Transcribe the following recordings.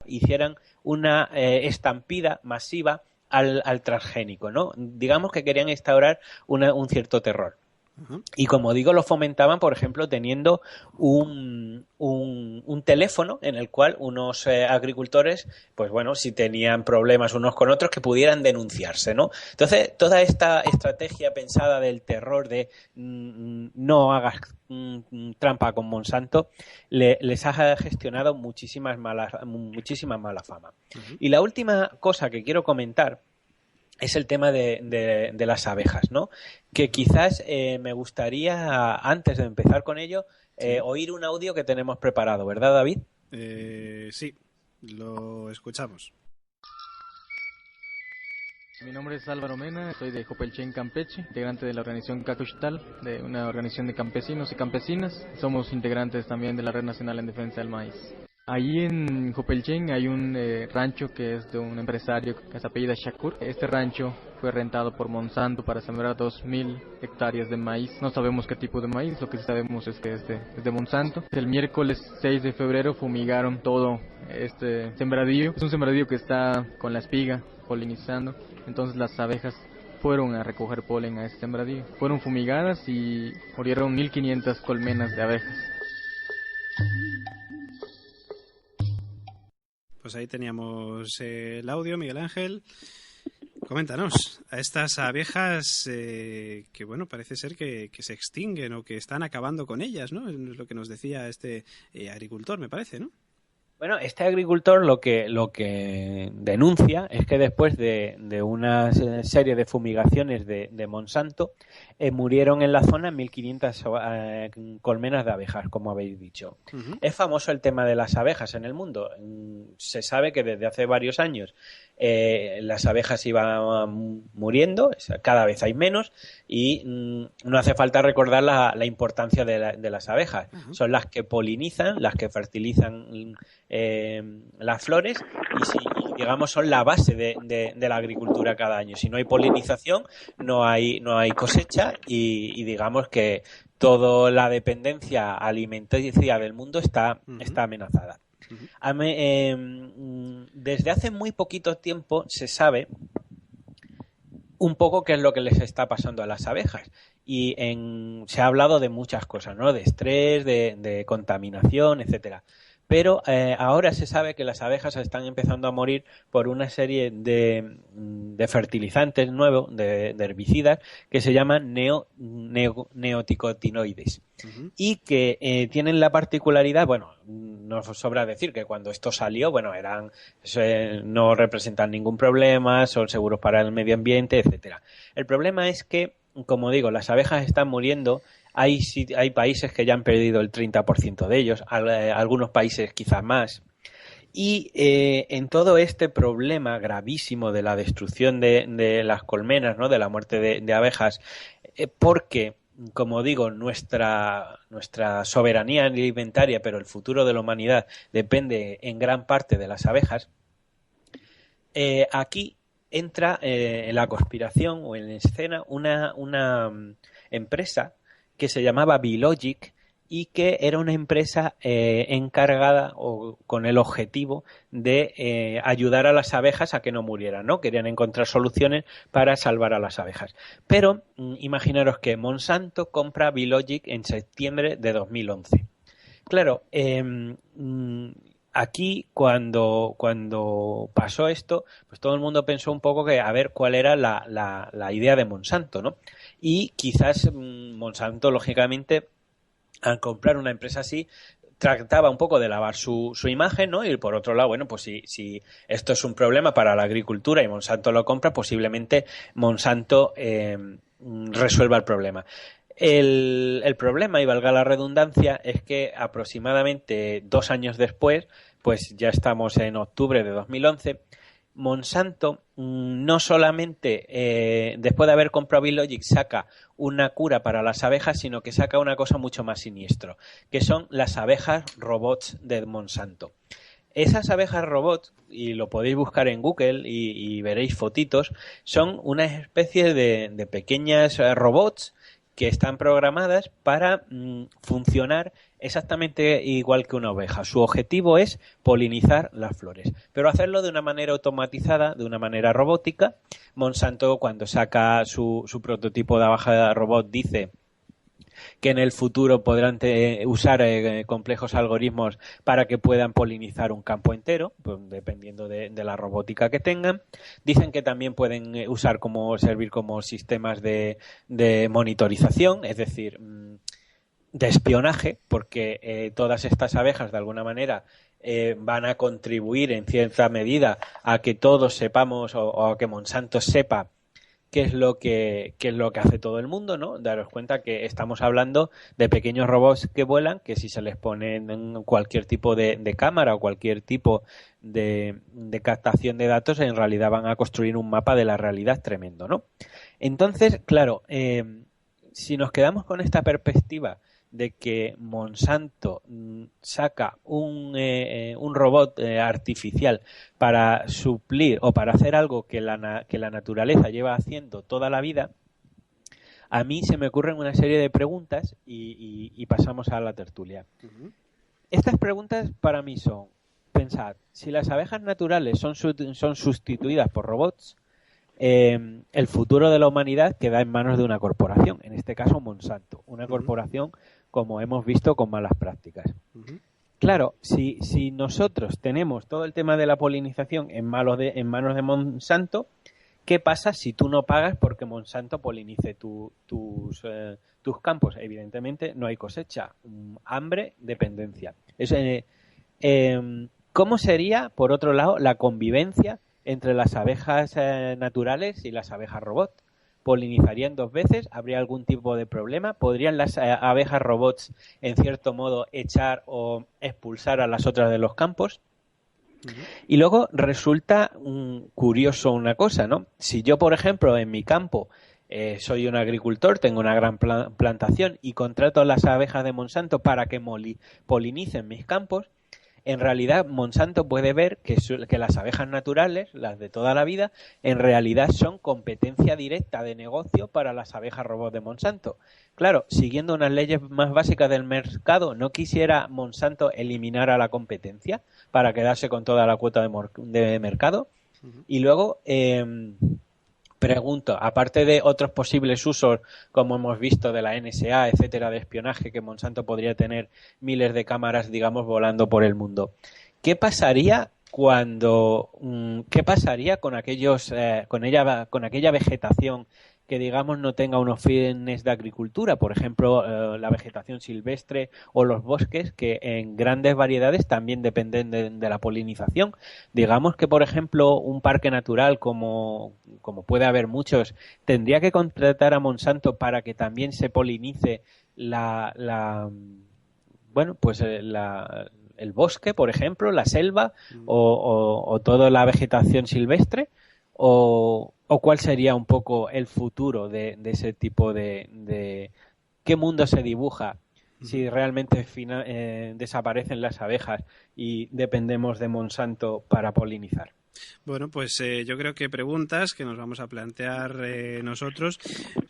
hicieran una estampida masiva al transgénico, ¿no? Digamos que querían instaurar un cierto terror. Y como digo, lo fomentaban, por ejemplo, teniendo un teléfono en el cual unos agricultores, pues bueno, si tenían problemas unos con otros, que pudieran denunciarse, ¿no? Entonces, toda esta estrategia pensada del terror de no hagas trampa con Monsanto, les ha gestionado muchísima mala fama. Y la última cosa que quiero comentar es el tema de las abejas, ¿no? Que quizás me gustaría, antes de empezar con ello, oír un audio que tenemos preparado, ¿verdad, David? Sí, lo escuchamos. Mi nombre es Álvaro Mena, soy de Jopelchen, Campeche, integrante de la organización Cacuxtal, de una organización de campesinos y campesinas. Somos integrantes también de la Red Nacional en Defensa del Maíz. Allí en Jopelchen hay un rancho que es de un empresario que se apellida Shakur. Este rancho fue rentado por Monsanto para sembrar 2.000 hectáreas de maíz. No sabemos qué tipo de maíz, lo que sí sabemos es que es de Monsanto. El miércoles 6 de febrero fumigaron todo este sembradío. Es un sembradío que está con la espiga polinizando, entonces las abejas fueron a recoger polen a este sembradío. Fueron fumigadas y murieron 1.500 colmenas de abejas. Pues ahí teníamos el audio, Miguel Ángel. Coméntanos, a estas abejas que, bueno, parece ser que se extinguen o que están acabando con ellas, ¿no? Es lo que nos decía este agricultor, me parece, ¿no? Bueno, este agricultor lo que denuncia es que después de una serie de fumigaciones de Monsanto, murieron en la zona 1.500 colmenas de abejas, como habéis dicho. Es famoso el tema de las abejas en el mundo. Se sabe que desde hace varios años las abejas iban muriendo, cada vez hay menos, y no hace falta recordar la importancia de las abejas. Son las que polinizan, las que fertilizan las flores y digamos son la base de la agricultura cada año. Si no hay polinización, no hay cosecha y digamos que toda la dependencia alimenticia del mundo está amenazada. Desde hace muy poquito tiempo se sabe un poco qué es lo que les está pasando a las abejas y se ha hablado de muchas cosas, ¿no? De estrés, de contaminación, etcétera. Pero ahora se sabe que las abejas están empezando a morir por una serie de fertilizantes nuevos, de herbicidas, que se llaman neonicotinoides. Y que tienen la particularidad, bueno, no sobra decir que cuando esto salió, bueno, no representan ningún problema, son seguros para el medio ambiente, etcétera. El problema es que, como digo, las abejas están muriendo. Hay países que ya han perdido el 30% de ellos, algunos países quizás más. Y en todo este problema gravísimo de la destrucción de las colmenas, ¿no? De la muerte de abejas, porque, como digo, nuestra soberanía alimentaria, pero el futuro de la humanidad depende en gran parte de las abejas, aquí entra en la conspiración o en escena una empresa que se llamaba Bilogic y que era una empresa encargada o con el objetivo de ayudar a las abejas a que no murieran, ¿no? Querían encontrar soluciones para salvar a las abejas. Pero imaginaros que Monsanto compra Bilogic en septiembre de 2011. Claro, aquí cuando pasó esto, pues todo el mundo pensó un poco que a ver cuál era la idea de Monsanto, ¿no? Y quizás Monsanto, lógicamente, al comprar una empresa así, trataba un poco de lavar su imagen, ¿no? Y por otro lado, bueno, pues si esto es un problema para la agricultura y Monsanto lo compra, posiblemente Monsanto resuelva el problema. El problema, y valga la redundancia, es que aproximadamente 2 años después, pues ya estamos en octubre de 2011, Monsanto no solamente después de haber comprado Biologic saca una cura para las abejas, sino que saca una cosa mucho más siniestro, que son las abejas robots de Monsanto. Esas abejas robots, y lo podéis buscar en Google y veréis fotitos, son una especie de pequeñas robots que están programadas para funcionar exactamente igual que una oveja. Su objetivo es polinizar las flores, pero hacerlo de una manera automatizada, de una manera robótica. Monsanto, cuando saca su prototipo de abeja robot, dice que en el futuro podrán usar complejos algoritmos para que puedan polinizar un campo entero, pues, dependiendo de la robótica que tengan. Dicen que también pueden servir como sistemas de monitorización, es decir, de espionaje, porque todas estas abejas de alguna manera van a contribuir en cierta medida a que todos sepamos o a que Monsanto sepa qué es lo que hace todo el mundo, ¿no? Daros cuenta que estamos hablando de pequeños robots que vuelan, que si se les pone en cualquier tipo de cámara o cualquier tipo de captación de datos, en realidad van a construir un mapa de la realidad tremendo, ¿no? Entonces, claro, si nos quedamos con esta perspectiva de que Monsanto saca un robot artificial para suplir o para hacer algo que la naturaleza lleva haciendo toda la vida, a mí se me ocurren una serie de preguntas y pasamos a la tertulia. Uh-huh. Estas preguntas para mí son, pensad, si las abejas naturales son sustituidas por robots, el futuro de la humanidad queda en manos de una corporación, en este caso Monsanto, una corporación, como hemos visto, con malas prácticas. Uh-huh. Claro, si nosotros tenemos todo el tema de la polinización en manos de Monsanto, ¿qué pasa si tú no pagas porque Monsanto polinice tus campos? Evidentemente no hay cosecha, hambre, dependencia. ¿Cómo sería, por otro lado, la convivencia entre las abejas naturales y las abejas robot? ¿Polinizarían 2 veces? ¿Habría algún tipo de problema? ¿Podrían las abejas robots, en cierto modo, echar o expulsar a las otras de los campos? Uh-huh. Y luego resulta curioso una cosa, ¿no? Si yo, por ejemplo, en mi campo soy un agricultor, tengo una gran plantación y contrato a las abejas de Monsanto para que polinicen mis campos, en realidad Monsanto puede ver que las abejas naturales, las de toda la vida, en realidad son competencia directa de negocio para las abejas robots de Monsanto. Claro, siguiendo unas leyes más básicas del mercado, ¿no quisiera Monsanto eliminar a la competencia para quedarse con toda la cuota de mercado? Uh-huh. Y luego pregunto, aparte de otros posibles usos, como hemos visto, de la NSA, etcétera, de espionaje, que Monsanto podría tener miles de cámaras, digamos, volando por el mundo, ¿qué pasaría con aquella vegetación que, digamos, no tenga unos fines de agricultura? Por ejemplo, la vegetación silvestre o los bosques, que en grandes variedades también dependen de la polinización. Digamos que, por ejemplo, un parque natural, como puede haber muchos, tendría que contratar a Monsanto para que también se polinice el bosque, por ejemplo, la selva o toda la vegetación silvestre. ¿O cuál sería un poco el futuro de ese tipo de qué mundo se dibuja si realmente desaparecen las abejas y dependemos de Monsanto para polinizar? Bueno, pues yo creo que preguntas que nos vamos a plantear nosotros.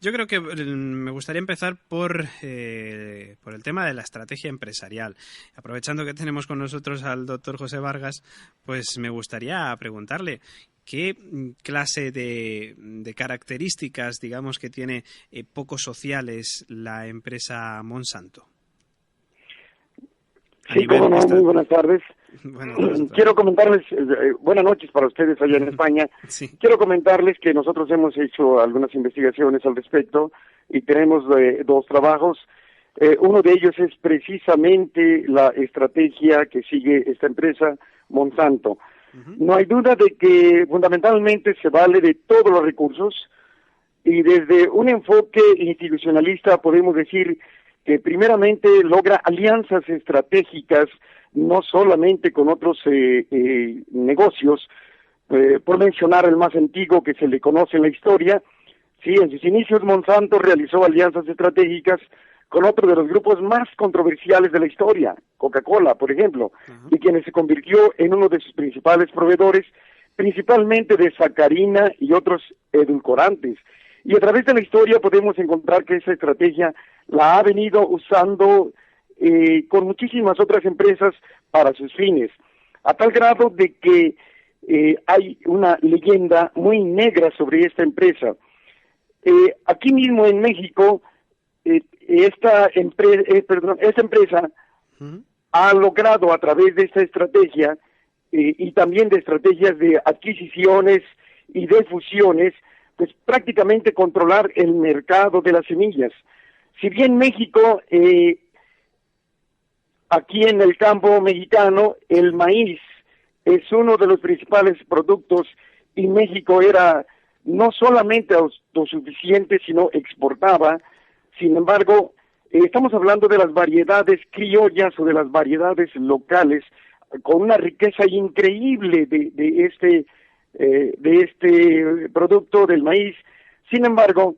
Yo creo que me gustaría empezar por el tema de la estrategia empresarial. Aprovechando que tenemos con nosotros al doctor José Vargas, pues me gustaría preguntarle ¿qué clase de características, digamos, que tiene poco sociales la empresa Monsanto? Sí, cómo no, muy buenas tardes. Bueno, quiero comentarles, buenas noches para ustedes allá en España. Sí. Quiero comentarles que nosotros hemos hecho algunas investigaciones al respecto y tenemos 2 trabajos. Uno de ellos es precisamente la estrategia que sigue esta empresa Monsanto. Uh-huh. No hay duda de que fundamentalmente se vale de todos los recursos y desde un enfoque institucionalista podemos decir que primeramente logra alianzas estratégicas no solamente con otros negocios, por mencionar el más antiguo que se le conoce en la historia. Sí, en sus inicios Monsanto realizó alianzas estratégicas con otro de los grupos más controversiales de la historia, Coca-Cola, por ejemplo, y quien se convirtió en uno de sus principales proveedores, principalmente de sacarina y otros edulcorantes. Y a través de la historia podemos encontrar que esa estrategia la ha venido usando con muchísimas otras empresas para sus fines, a tal grado de que hay una leyenda muy negra sobre esta empresa. Aquí mismo en México, esta empresa ha logrado a través de esta estrategia y también de estrategias de adquisiciones y de fusiones, pues prácticamente controlar el mercado de las semillas. Si bien México, aquí en el campo mexicano, el maíz es uno de los principales productos y México era no solamente autosuficiente, sino exportaba. Sin embargo, estamos hablando de las variedades criollas o de las variedades locales, con una riqueza increíble de este producto del maíz. Sin embargo,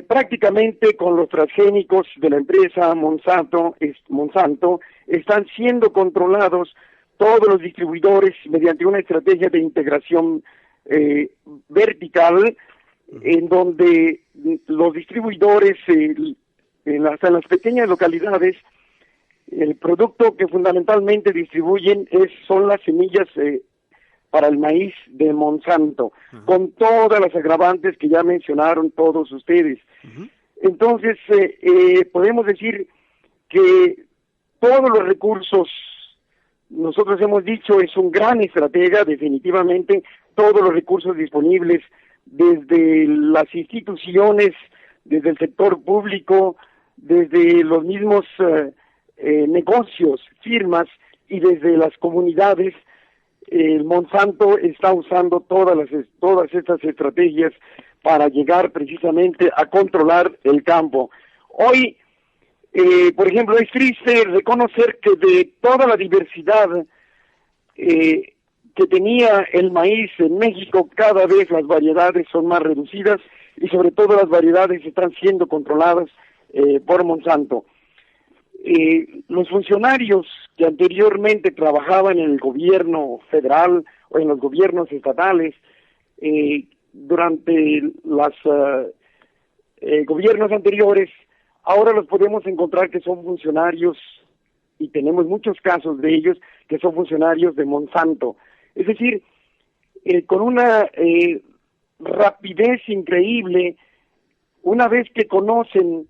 prácticamente con los transgénicos de la empresa Monsanto están siendo controlados todos los distribuidores mediante una estrategia de integración vertical, en donde los distribuidores hasta en las pequeñas localidades, el producto que fundamentalmente distribuyen son las semillas para el maíz de Monsanto, con todas las agravantes que ya mencionaron todos ustedes. Entonces, podemos decir que todos los recursos, nosotros hemos dicho, es un gran estratega, definitivamente, todos los recursos disponibles desde las instituciones, desde el sector público, desde los mismos negocios, firmas y desde las comunidades. El Monsanto está usando todas estas estrategias para llegar precisamente a controlar el campo. Hoy, por ejemplo, es triste reconocer que de toda la diversidad que tenía el maíz en México, cada vez las variedades son más reducidas y sobre todo las variedades están siendo controladas por Monsanto. Los funcionarios que anteriormente trabajaban en el gobierno federal o en los gobiernos estatales, durante los gobiernos anteriores, ahora los podemos encontrar que son funcionarios, y tenemos muchos casos de ellos, que son funcionarios de Monsanto. Es decir, con una rapidez increíble, una vez que conocen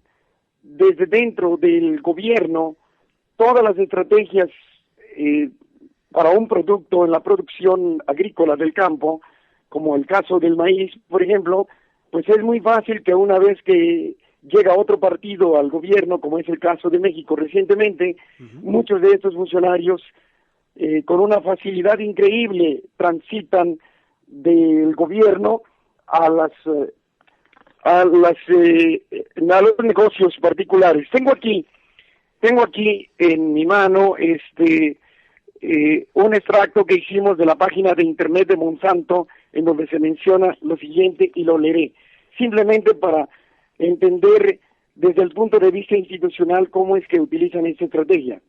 desde dentro del gobierno todas las estrategias para un producto en la producción agrícola del campo, como el caso del maíz, por ejemplo, pues es muy fácil que una vez que llega otro partido al gobierno, como es el caso de México recientemente, muchos de estos funcionarios con una facilidad increíble transitan del gobierno a los negocios particulares. Tengo aquí en mi mano un extracto que hicimos de la página de internet de Monsanto, en donde se menciona lo siguiente, y lo leeré, simplemente para entender desde el punto de vista institucional cómo es que utilizan esta estrategia.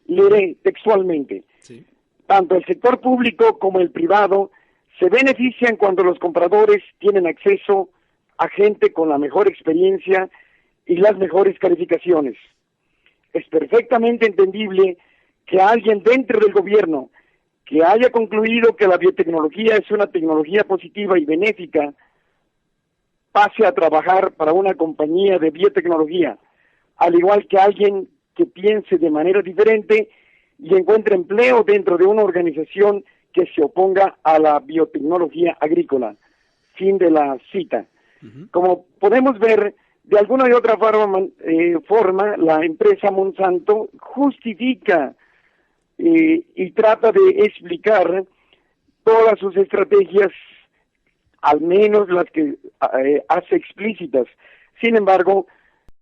Leeré textualmente. Sí. Tanto el sector público como el privado se benefician cuando los compradores tienen acceso a gente con la mejor experiencia y las mejores calificaciones. Es perfectamente entendible que alguien dentro del gobierno que haya concluido que la biotecnología es una tecnología positiva y benéfica pase a trabajar para una compañía de biotecnología, al igual que alguien que piense de manera diferente y encuentre empleo dentro de una organización que se oponga a la biotecnología agrícola. Fin de la cita. Como podemos ver, de alguna y otra forma, la empresa Monsanto justifica y trata de explicar todas sus estrategias, al menos las que hace explícitas. Sin embargo,